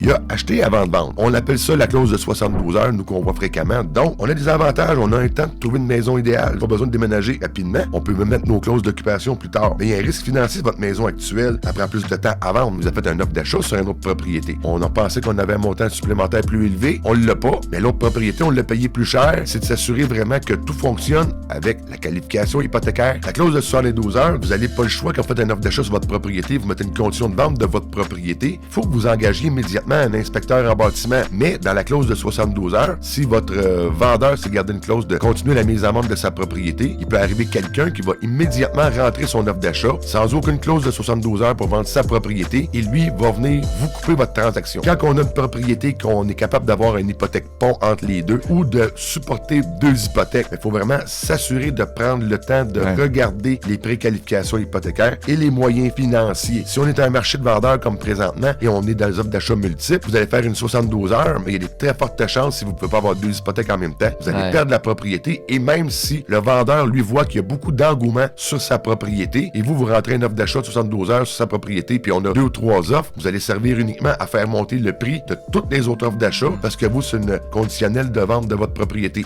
Il y a acheter avant de vendre. On appelle ça la clause de 72 heures, nous qu'on voit fréquemment. Donc, on a des avantages, on a un temps de trouver une maison idéale. Pas besoin de déménager rapidement. On peut même mettre nos clauses d'occupation plus tard. Mais il y a un risque financier de votre maison actuelle. Ça prend plus de temps à vendre. On nous a fait un offre d'achat sur une autre propriété. On a pensé qu'on avait un montant supplémentaire plus élevé. On l'a pas. Mais l'autre propriété, on l'a payé plus cher. C'est de s'assurer vraiment que tout fonctionne avec la qualification hypothécaire. La clause de 72 heures, vous n'avez pas le choix quand vous faites un offre d'achat sur votre propriété. Vous mettez une condition de vente de votre propriété. Il faut que vous engagiez immédiatement un inspecteur en bâtiment. Mais dans la clause de 72 heures, si votre vendeur s'est gardé une clause de continuer la mise en vente de sa propriété, il peut arriver quelqu'un qui va immédiatement rentrer son offre d'achat sans aucune clause de 72 heures pour vendre sa propriété et lui va venir vous couper votre transaction. Quand on a une propriété qu'on est capable d'avoir une hypothèque pont entre les deux ou de supporter deux hypothèques, il faut vraiment s'assurer de prendre le temps de regarder les préqualifications hypothécaires et les moyens financiers. Si on est un marché de vendeurs comme présentement et on est dans les offres d'achat multiples, vous allez faire une 72 heures, mais il y a des très fortes chances, si vous ne pouvez pas avoir deux hypothèques en même temps, vous allez perdre la propriété. Et même si le vendeur, lui, voit qu'il y a beaucoup d'engouement sur sa propriété, et vous rentrez une offre d'achat de 72 heures sur sa propriété, puis on a 2 ou 3 offres, vous allez servir uniquement à faire monter le prix de toutes les autres offres d'achat, parce que vous, c'est une conditionnelle de vente de votre propriété.